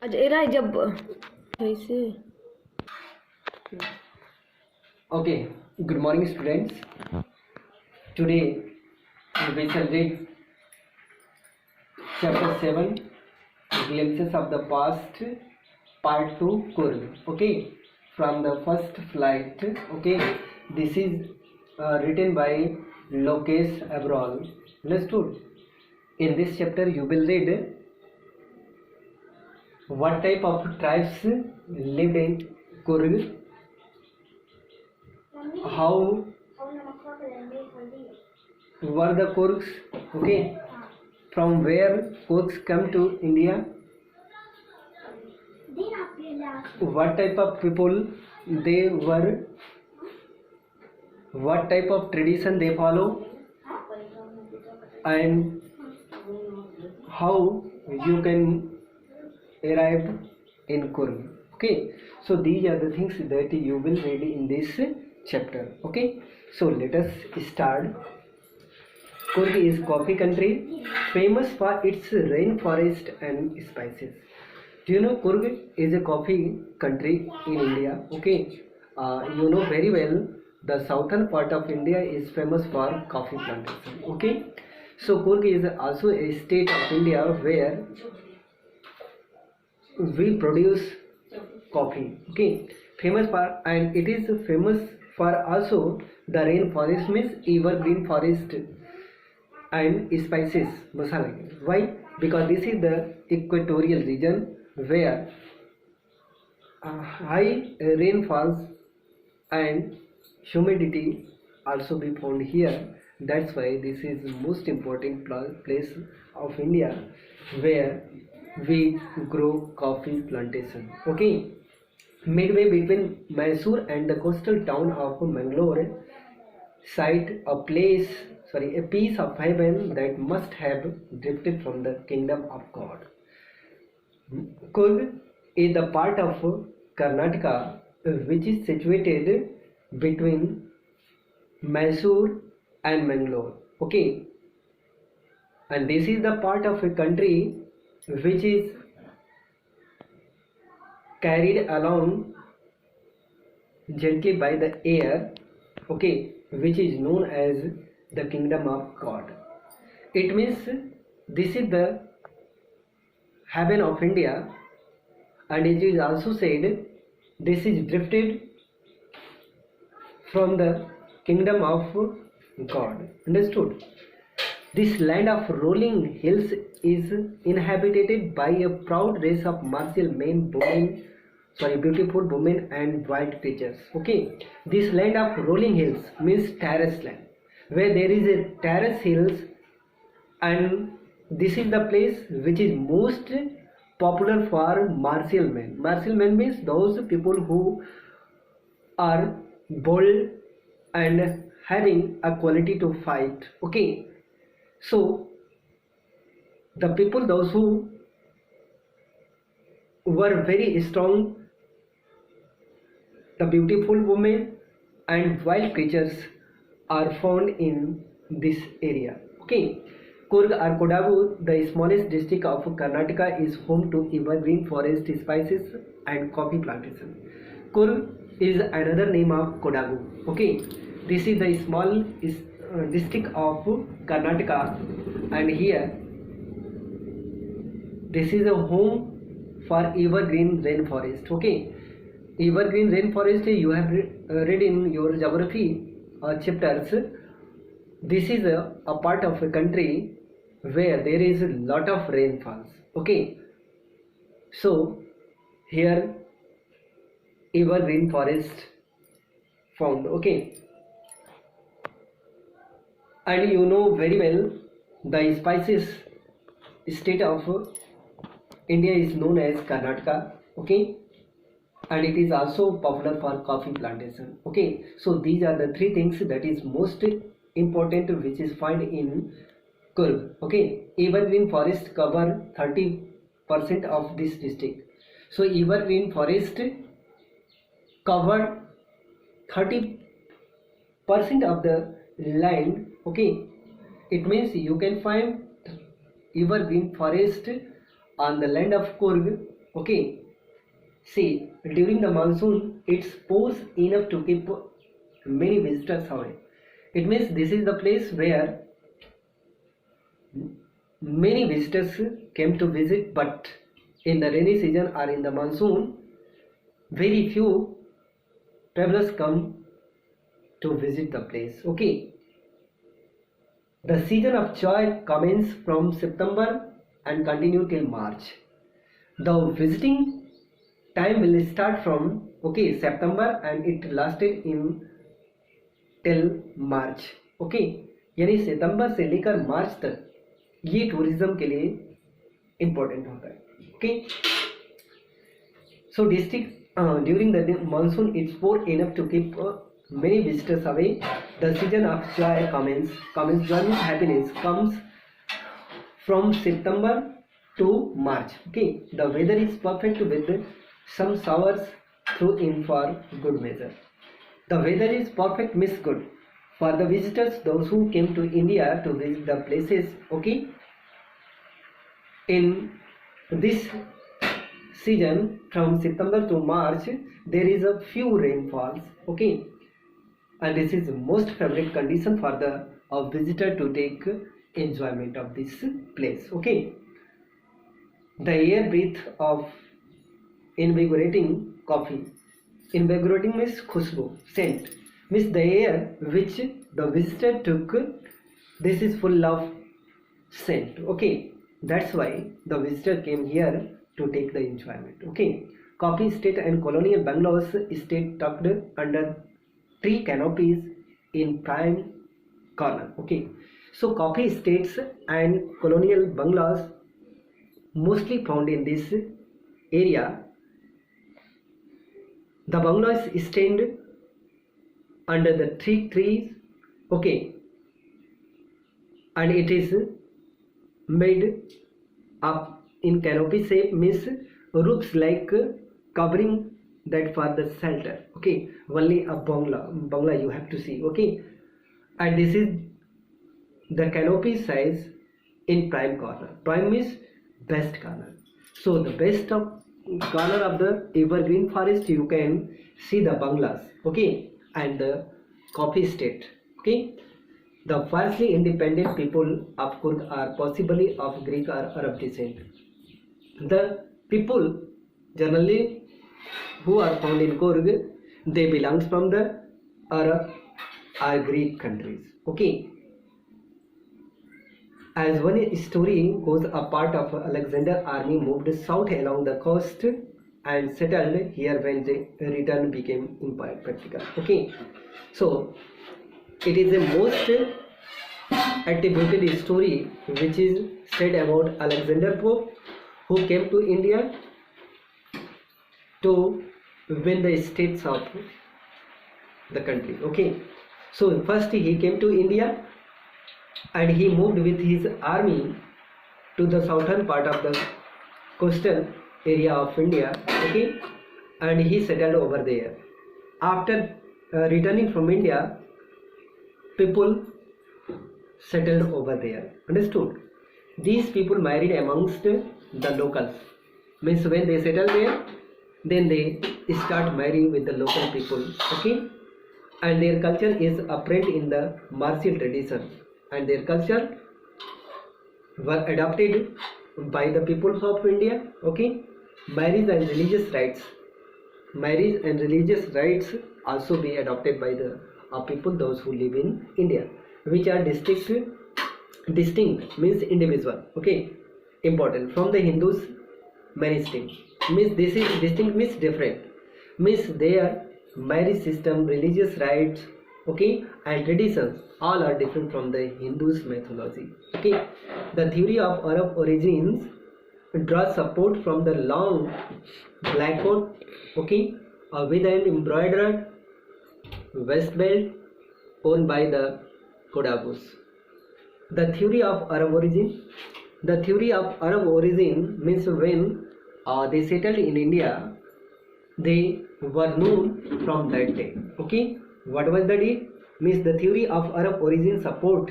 आज ए रहा है जब कैसे Okay, good morning students. Today we shall read chapter 7, Glimpses of the Past, part 2, Coorg. Okay, from the first flight. Okay, this is written by Lokesh Abrol. Understood? In this chapter you will read what type of tribes lived in Coorg, how were the Coorgs, okay, from where Coorgs come to India, what type of people they were, what type of tradition they follow, and how you can arrive in Coorg. Okay, so these are the things that you will read in this chapter. Okay, so let us start. Coorg is coffee country, famous for its rainforest and spices. Do you know Coorg is a coffee country in India? Okay, you know very well the southern part of India is famous for coffee plantation. Okay, so Coorg is also a state of India where we produce coffee. Okay, famous for, and it is famous for also the rainforest, means evergreen forest and spices masala. Why? Because this is the equatorial region where high rainfalls and humidity also be found here. That's why this is the most important place of India where we grow coffee plantation. Okay, midway between Mysore and the coastal town of Mangalore site a piece of heaven that must have drifted from the kingdom of God. Coorg is the part of Karnataka which is situated between Mysore and Mangalore. Okay, and this is the part of a country which is carried along gently by the air. Okay, which is known as the kingdom of God. It means this is the heaven of India, and it is also said this is drifted from the kingdom of God. Understood? This land of rolling hills is inhabited by a proud race of martial men, beautiful women and wild creatures. Okay, this land of rolling hills means terrace land, where there is a terrace hills, and this is the place which is most popular for martial men. Martial men means those people who are bold and having a quality to fight. Okay, so the people those who were very strong, the beautiful women and wild creatures are found in this area. Okay, Coorg or Kodagu, the smallest district of Karnataka, is home to evergreen forest, spices and coffee plantation. Coorg is another name of Kodagu. Okay, this is the small district of Karnataka, and here this is a home for evergreen rainforest. Okay, evergreen rainforest you have read in your geography chapters. This is a part of a country where there is a lot of rainfalls. Okay, so here evergreen forest found. Okay, and you know very well the spices state of India is known as Karnataka. Okay, and it is also popular for coffee plantation. Okay, so these are the three things that is most important which is found in Coorg. Okay, evergreen forest cover 30% of this district. So evergreen forest covered 30% of the land. Okay, it means you can find evergreen forest on the land of Coorg Okay, see, during the monsoon, it pours enough to keep many visitors away. It means this is the place where many visitors came to visit, but in the rainy season or in the monsoon, very few travelers come to visit the place. Okay, the season of joy commences from September and continue till March. The visiting time will start from September and it lasted in till March. Okay, यानी सितंबर से लेकर मार्च तक ये tourism के लिए important होता है. Okay, so district during the monsoon it's pour enough to keep many visitors away. The season of joy commences. Joy means happiness. Comes from September to March. Okay, the weather is perfect with some showers through in for good measure. The weather is perfect means good for the visitors, those who came to India to visit the places. Okay, in this season from September to March there is a few rainfalls. Okay, and this is the most favorite condition for the visitor to take enjoyment of this place. Okay, the air breath of invigorating coffee. Invigorating means khushbu, scent, means the air which the visitor took, this is full of scent. Okay, that's why the visitor came here to take the enjoyment. Okay, coffee estate and colonial bungalows estate tucked under tree canopies in prime corner. Okay, so coffee estates and colonial bungalows mostly found in this area. The bungalows stand under the trees. Okay, and it is made up in canopy shape, means roofs like covering that for the shelter. Okay, only a bungalow you have to see. Okay, and this is the canopy size in prime corner. Prime means best corner. So the best of corner of the evergreen forest you can see the bungalows. Okay, and the coffee estate. Okay, the falsely independent people of Coorg are possibly of Greek or Arab descent. The people generally who are found in Coorg, they belongs from the Arab or Greek countries. Okay, as one story goes, a part of Alexander army moved south along the coast and settled here when the return became impractical. Okay, so it is a most attributed story which is said about Alexander Pope, who came to India to win the states of the country. Okay, so first he came to India and he moved with his army to the southern part of the coastal area of India. Okay, and he settled over there. After returning from India, people settled over there. Understood? These people married amongst the locals. Means when they settle there, then they start marrying with the local people. Okay, and their culture is apparent in the martial tradition, and their culture were adopted by the people of India. Okay, marriage and religious rights also be adopted by the people, those who live in India, which are distinct means individual. Okay, important from the Hindus. Many distinct means this is distinct means different, means their marriage system, religious rights, okay, and traditions all are different from the Hindus mythology. Okay, the theory of Arab origins draws support from the long black coat, okay, with an embroidered vest belt worn by the Kodabus. The theory of Arab origin. The theory of Arab origin means when they settled in India, they were known from that day. Okay, what was the day? Means the theory of Arab origin support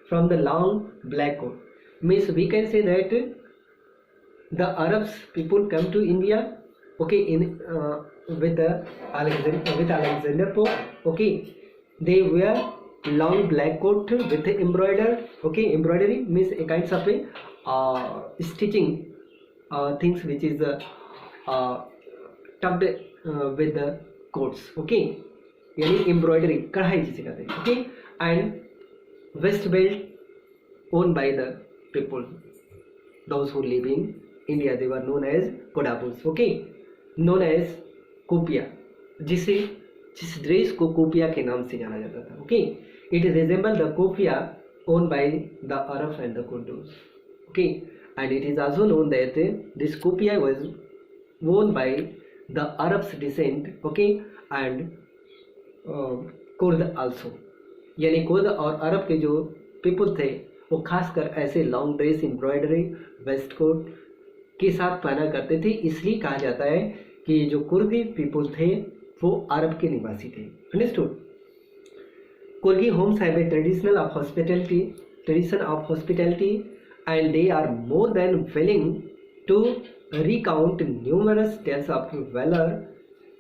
from the long black coat. Means we can say that the Arabs people come to India, okay, in with the Alexander Pope, okay. They wear long black coat with embroidered, okay. Embroidery means a kind of a stitching things which is tucked with the coats, okay. यानी embroidery कढ़ाई जिसे कहते हैं, okay. And west belt owned by the people, those who live in India, they were known as Kodabus, okay, known as कोपिया, जिस dress को कोपिया के नाम से जाना जाता था, okay. It resembles the कोपिया owned by the Arabs and the Kurdus, okay. And it is also known that this kufiya was worn by the Arabs descent, okay, and Kurd also, यानी Kurd और अरब के जो people थे वो खासकर ऐसे long dress embroidery waistcoat के साथ पहना करते थे। इसलिए कहा जाता है कि जो कुर्दी पीपल थे वो अरब के निवासी थे। Understood? Coorgi homes have a tradition of hospitality and they are more than willing to recount numerous tales of valor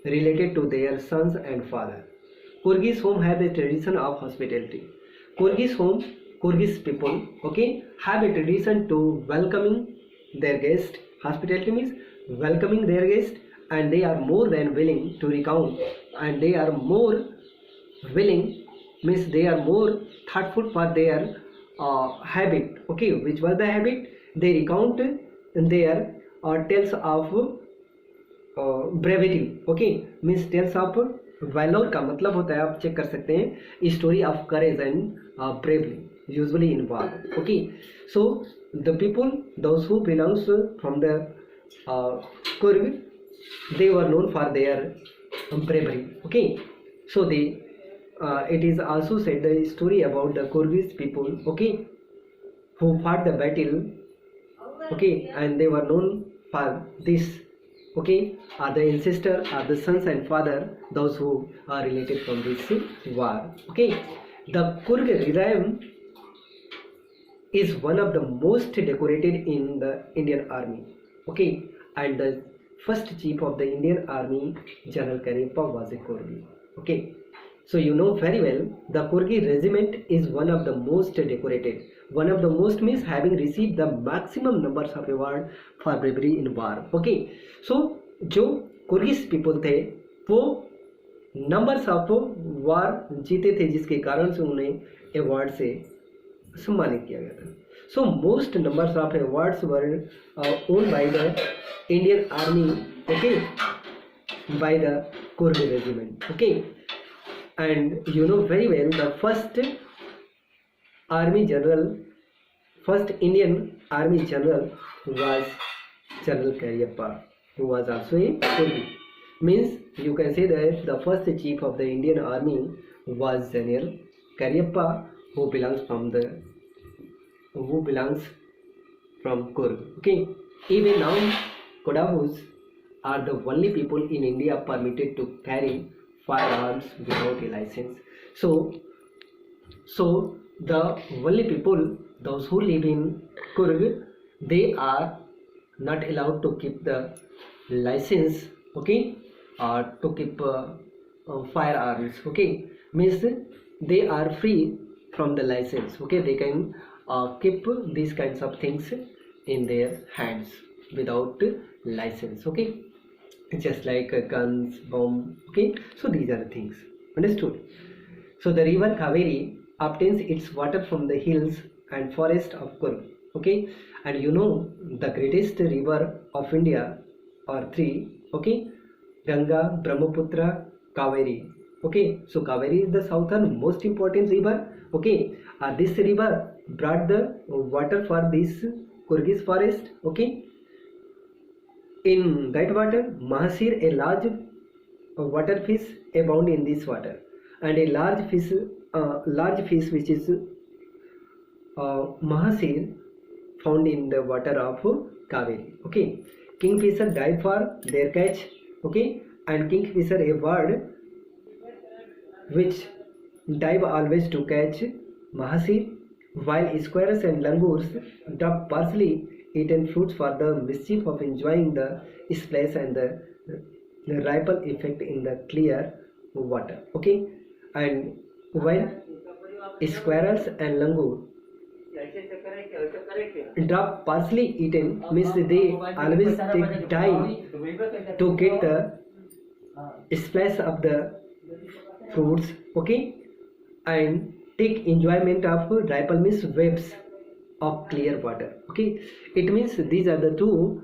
related to their sons and father. Coorg's home have a tradition of hospitality. Coorg's people, okay, have a tradition to welcoming their guests. Hospitality means welcoming their guests, and they are more than willing to recount, and they are more willing means they are more thoughtful for their habit, okay. Which was the habit? They recount their tales of brevity, okay, means tales of valour का मतलब होता है, आप check कर सकते हैं, story of courage and bravely usually in war, okay. So the people those who belongs from the Coorg, they were known for their bravery, okay. So they it is also said the story about the Coorg's people, okay, who fought the battle, okay, and they were known for this, okay, are the ancestor, are the sons and father, those who are related from this war, okay. The Coorg realm is one of the most decorated in the Indian army, okay, and the first chief of the Indian army, General Cariappa, was a Coorgi, okay. So you know very well the Coorgi regiment is one of the most decorated. One of the most means having received the maximum numbers of award for bravery in war, okay. So जो Coorg's people थे वो numbers of war जीते थे, जिसके कारण से उन्हें award से सम्मानित किया गया था. So most numbers of awards were owned by the Indian army, okay, by the Coorg regiment, okay. And you know very well the first Indian army general was General Cariappa, who was also a Coorg. Means you can say that the first chief of the Indian army was General Cariappa, who belongs from Coorg, okay. Even now Kodavus are the only people in India permitted to carry firearms without a license. So the only people, those who live in Coorg, they are not allowed to keep the license, okay, or to keep firearms, okay. Means they are free from the license, okay. They can keep these kinds of things in their hands without license, okay, just like guns, bomb, okay. So these are the things, understood? So the river Kaveri obtains its water from the hills and forest of Coorg, okay. And you know the greatest river of India are three, okay, Ganga, Brahmaputra, Kaveri, okay. So Kaveri is the southern most important river, okay. This river brought the water for this Coorg's forest, okay. In that water, Mahasir, a large water fish, abound in this water, and a large fish which is Mahasir, found in the water of Kaveri, okay. Kingfisher dive for their catch, okay, and kingfisher, a bird which dive always to catch Mahasir, while squirrels and langurs drop partially eaten fruits for the mischief of enjoying the splash and the ripple effect in the clear water. Okay, and while squirrels and langur drop partially eaten means they always take time to get the splash of the fruits. Okay, and take enjoyment of ripple means waves of clear water. Okay, it means these are the two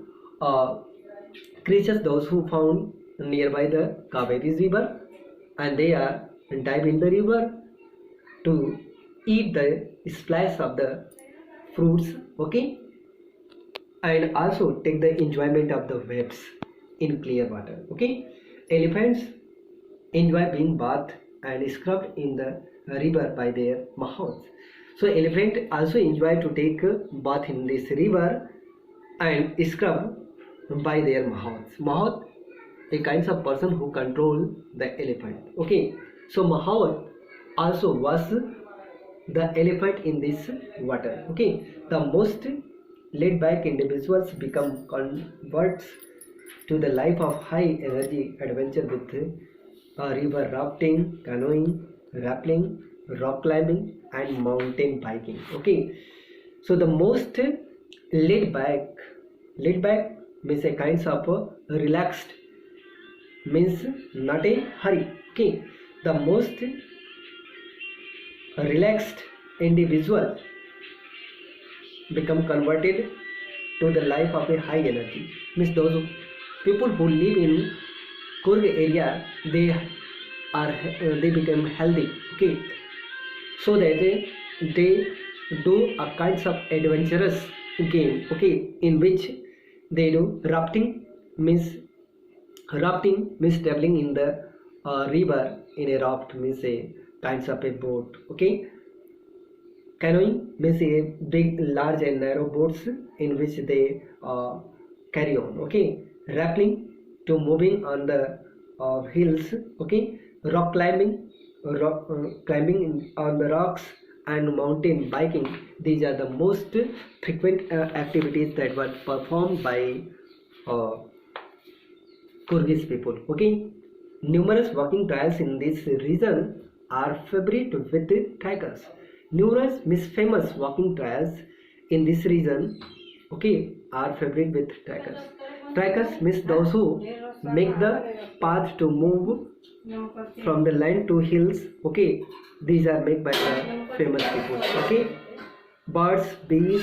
creatures those who found nearby the Kaveri river, and they are dive in the river to eat the splash of the fruits. Okay, and also take the enjoyment of the waves in clear water. Okay, elephants enjoy being bathed and scrubbed in the river by their mahouts. So elephant also enjoy to take a bath in this river and scrub by their mahouts. Mahout a kinds of person who control the elephant. Okay, so mahout also was the elephant in this water. Okay, the most laid back individuals become converts to the life of high energy adventure with river rafting, canoeing, rappelling, rock climbing, and mountain biking. Okay, so the most laid back means a kinds of relaxed, means not a hurry. Okay, the most relaxed individual become converted to the life of a high energy, means those people who live in Coorg area, they become healthy. Okay, so that they do a kinds of adventurous game. Okay, in which they do rafting means traveling in the river in a raft, means a kinds of a boat. Okay, canoeing means a big, large and narrow boats in which they carry on. Okay, rappelling to moving on the hills. Okay, rock climbing, climbing on the rocks, and mountain biking. These are the most frequent activities that were performed by uh, Kyrgyz people. Okay, numerous walking trails in this region are favorite with trekkers. Numerous famous walking trails in this region, okay, are favorite with trekkers. Trekkers means those who make the path to move from the land to hills. Okay, these are made by the famous people. Okay, birds, bees,